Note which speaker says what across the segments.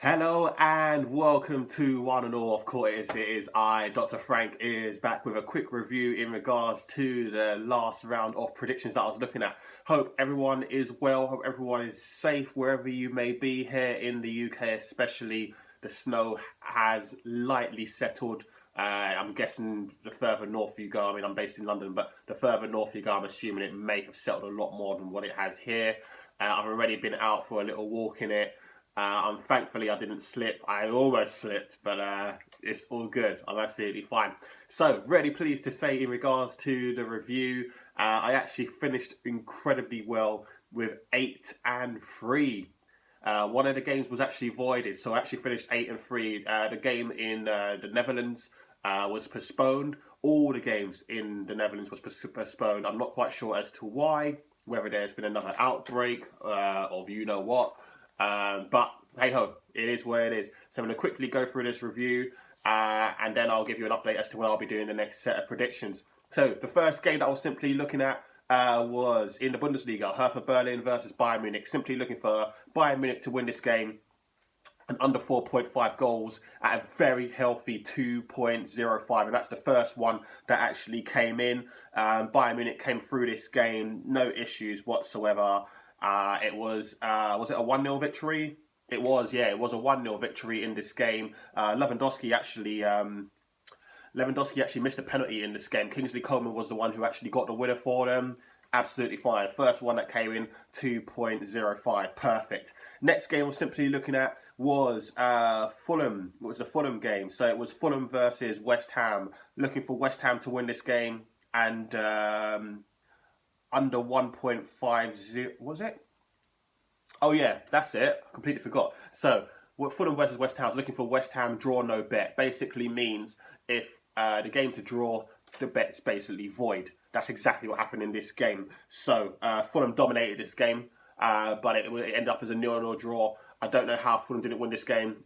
Speaker 1: Hello and welcome to one and all. Of course, it is I, Dr. Frank, is back with a quick review in regards to the last round of predictions that I was looking at. Hope everyone is well, hope everyone is safe wherever you may be. Here in the UK especially, the snow has lightly settled. I'm guessing the further north you go, I'm based in London, but the further north you go, I'm assuming it may have settled a lot more than what it has here. I've already been out for a little walk in it. Thankfully, I didn't slip. I almost slipped, but it's all good. I'm absolutely fine. So, really pleased to say in regards to the review, I actually finished incredibly well with 8-3. One of the games was actually voided, so I actually finished 8-3. The game in the Netherlands was postponed. All the games in the Netherlands was postponed. I'm not quite sure as to why, whether there's been another outbreak of you know what. But hey ho, it is where it is. So I'm going to quickly go through this review and then I'll give you an update as to what I'll be doing the next set of predictions. So the first game that I was simply looking at was in the Bundesliga, Hertha Berlin versus Bayern Munich. Simply looking for Bayern Munich to win this game and under 4.5 goals at a very healthy 2.05, and that's the first one that actually came in. Bayern Munich came through this game, no issues whatsoever. Was it a 1-0 victory? It was, yeah, it was a 1-0 victory in this game. Lewandowski actually missed a penalty in this game. Kingsley Coman was the one who actually got the winner for them. Absolutely fine. First one that came in, 2.05. Perfect. Next game we're simply looking at was Fulham. It was the Fulham game. So it was Fulham versus West Ham. Looking for West Ham to win this game and under 1.50. Was it? Oh yeah, that's it. I completely forgot. So Fulham versus West Ham. I was looking for West Ham draw no bet. Basically means if the game's a draw, the bet's basically void. That's exactly what happened in this game. So Fulham dominated this game, but it ended up as a 0-0 draw. I don't know how Fulham didn't win this game.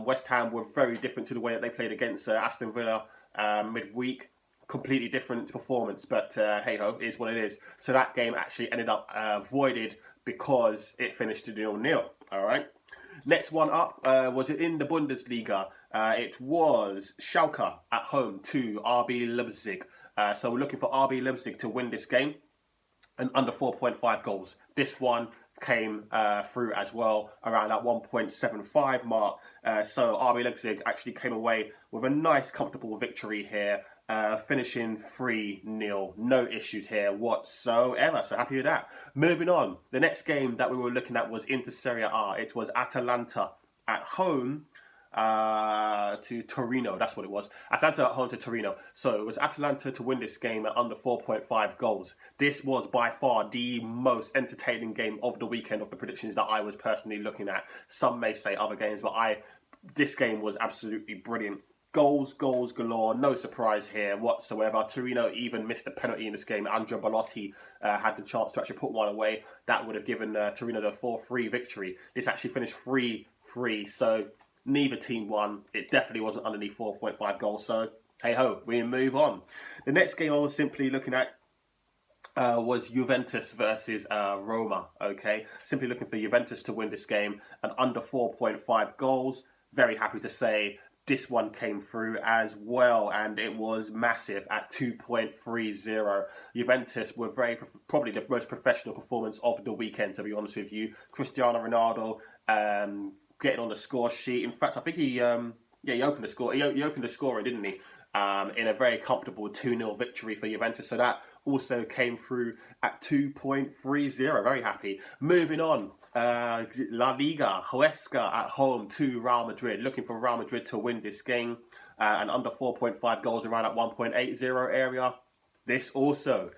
Speaker 1: West Ham were very different to the way that they played against Aston Villa midweek. Completely different performance, but hey ho, it is what it is. So that game actually ended up voided because it finished 0-0. All right. Next one up was it in the Bundesliga? It was Schalke at home to RB Leipzig. So we're looking for RB Leipzig to win this game and under 4.5 goals. This one came through as well around that 1.75 mark. So RB Leipzig actually came away with a nice comfortable victory here, finishing 3-0. No issues here whatsoever. So happy with that. Moving on. The next game that we were looking at was Inter Serie A. It was Atalanta at home to Torino. That's what it was. Atalanta at home to Torino. So it was Atalanta to win this game at under 4.5 goals. This was by far the most entertaining game of the weekend of the predictions that I was personally looking at. Some may say other games, but this game was absolutely brilliant. Goals galore. No surprise here whatsoever. Torino even missed a penalty in this game. Andrea Bellotti had the chance to actually put one away. That would have given Torino the 4-3 victory. This actually finished 3-3. So neither team won. It definitely wasn't underneath 4.5 goals. So hey ho, we move on. The next game I was simply looking at was Juventus versus Roma. Okay, simply looking for Juventus to win this game and under 4.5 goals. Very happy to say this one came through as well, and it was massive at 2.30. Juventus were probably the most professional performance of the weekend, to be honest with you. Cristiano Ronaldo getting on the score sheet. In fact, I think he opened the score. He opened the scoring, didn't he? In a very comfortable 2-0 victory for Juventus. So that also came through at 2.30. Very happy. Moving on. La Liga, Huesca at home to Real Madrid. Looking for Real Madrid to win this game. And under 4.5 goals around at 1.80 area. This also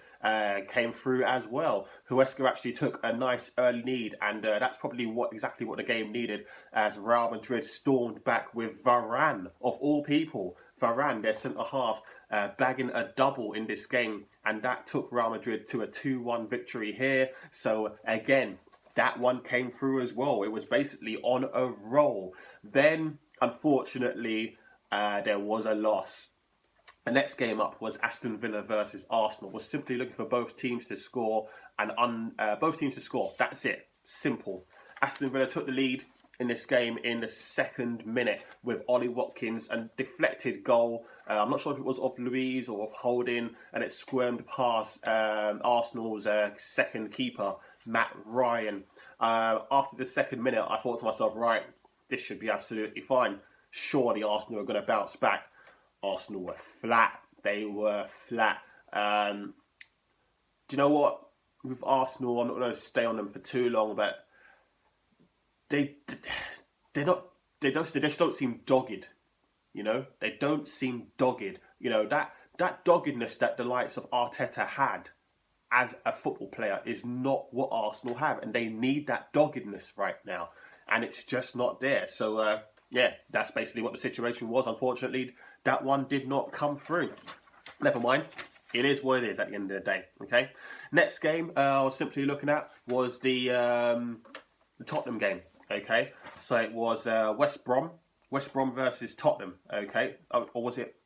Speaker 1: came through as well. Huesca actually took a nice early lead, and that's probably exactly what the game needed, as Real Madrid stormed back with Varane, of all people. Varane, their centre-half, bagging a double in this game, and that took Real Madrid to a 2-1 victory here. So again, that one came through as well. It was basically on a roll. Then, unfortunately, there was a loss. The next game up was Aston Villa versus Arsenal. Was simply looking for both teams to score and both teams to score. That's it. Simple. Aston Villa took the lead in this game in the 2nd minute with Ollie Watkins and deflected goal. I'm not sure if it was off Louise or off Holding, and it squirmed past Arsenal's second keeper, Matt Ryan. After the 2nd minute, I thought to myself, right, this should be absolutely fine. Surely Arsenal are going to bounce back. Arsenal were flat. They were flat. Do you know what? With Arsenal, I'm not going to stay on them for too long, but they just don't seem dogged. You know, they don't seem dogged. You know, that doggedness that the likes of Arteta had as a football player is not what Arsenal have, and they need that doggedness right now, and it's just not there. So yeah, that's basically what the situation was. Unfortunately, that one did not come through. Never mind. It is what it is at the end of the day. Okay. Next game I was simply looking at was the Tottenham game. Okay. So it was West Brom versus Tottenham. Okay. Or was it?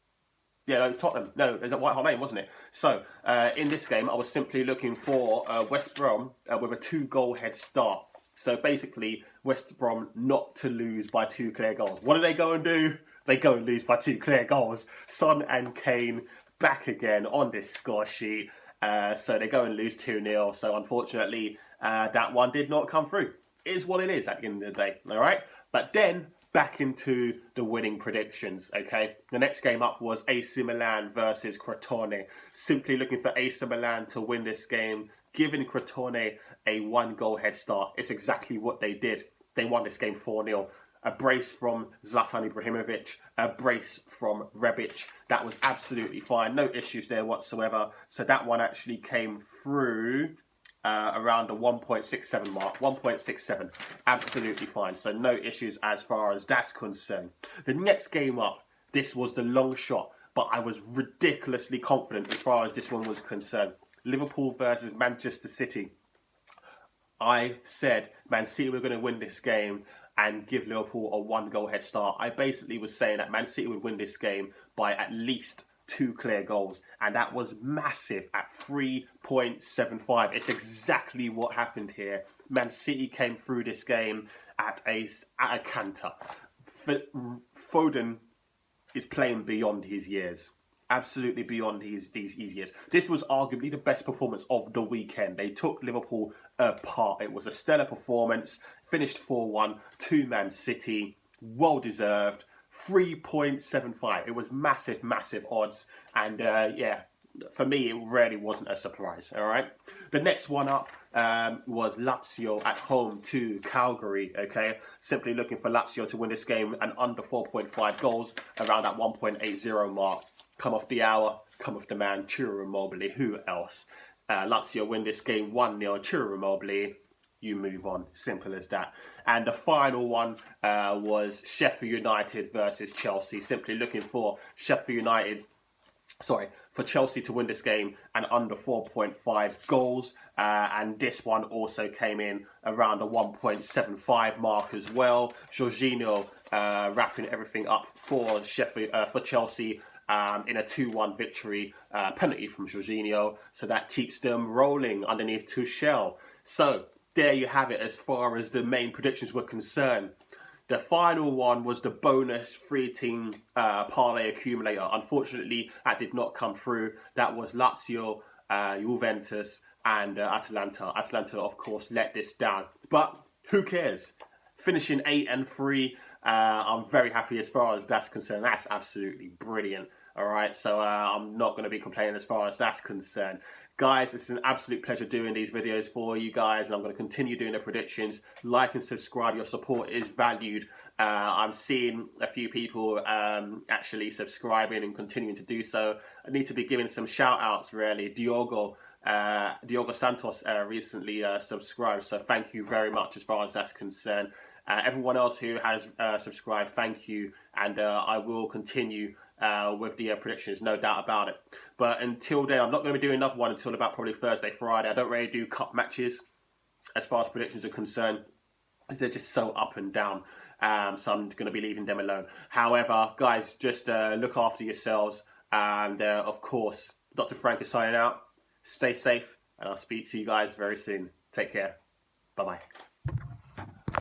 Speaker 1: Yeah, no, it was Tottenham. No, it was at White Hart Lane, wasn't it? So in this game, I was simply looking for West Brom with a 2-goal head start. So basically, West Brom not to lose by 2 clear goals. What do they go and do? They go and lose by 2 clear goals. Son and Kane back again on this score sheet. So they go and lose 2-0. So unfortunately, that one did not come through. It is what it is at the end of the day. All right. But then back into the winning predictions. Okay. The next game up was AC Milan versus Crotone. Simply looking for AC Milan to win this game, giving Crotone a 1-goal head start. It's exactly what they did. They won this game 4-0. A brace from Zlatan Ibrahimovic, a brace from Rebic. That was absolutely fine. No issues there whatsoever. So that one actually came through around the 1.67 mark. 1.67. Absolutely fine. So no issues as far as that's concerned. The next game up, this was the long shot, but I was ridiculously confident as far as this one was concerned. Liverpool versus Manchester City. I said Man City were going to win this game and give Liverpool a 1-goal head start. I basically was saying that Man City would win this game by at least 2 clear goals, and that was massive at 3.75. It's exactly what happened here. Man City came through this game at a canter. Foden is playing beyond his years. Absolutely beyond these years. This was arguably the best performance of the weekend. They took Liverpool apart. It was a stellar performance. Finished 4-1 to Man City. Well deserved. 3.75. It was massive, massive odds. And yeah, for me, it really wasn't a surprise. All right. The next one up was Lazio at home to Calgary. Okay. Simply looking for Lazio to win this game and under 4.5 goals, around that 1.80 mark. Come off the hour, come off the man, Ciro Immobile. Who else? Lazio win this game 1-0. Ciro Immobile. You move on. Simple as that. And the final one was Sheffield United versus Chelsea. Simply looking for for Chelsea to win this game and under 4.5 goals. And this one also came in around the 1.75 mark as well. Jorginho wrapping everything up for Chelsea. In a 2-1 victory, penalty from Jorginho. So that keeps them rolling underneath Tuchel. So there you have it as far as the main predictions were concerned. The final one was the bonus 3-team parlay accumulator. Unfortunately, that did not come through. That was Lazio, Juventus, and Atalanta. Atalanta, of course, let this down. But who cares? Finishing 8-3. I'm very happy as far as that's concerned. That's absolutely brilliant. All right, so I'm not going to be complaining as far as that's concerned. Guys, it's an absolute pleasure doing these videos for you guys, and I'm going to continue doing the predictions. Like and subscribe. Your support is valued. I'm seeing a few people actually subscribing and continuing to do so. I need to be giving some shout-outs, really. Diogo Santos recently subscribed, so thank you very much as far as that's concerned. Everyone else who has subscribed, thank you, and I will continue with the predictions, no doubt about it. But until then, I'm not going to be doing another one until about probably Thursday, Friday. I don't really do cup matches as far as predictions are concerned, because they're just so up and down. So I'm going to be leaving them alone. However, guys, just look after yourselves. And of course, Dr. Frank is signing out. Stay safe, and I'll speak to you guys very soon. Take care. Bye-bye.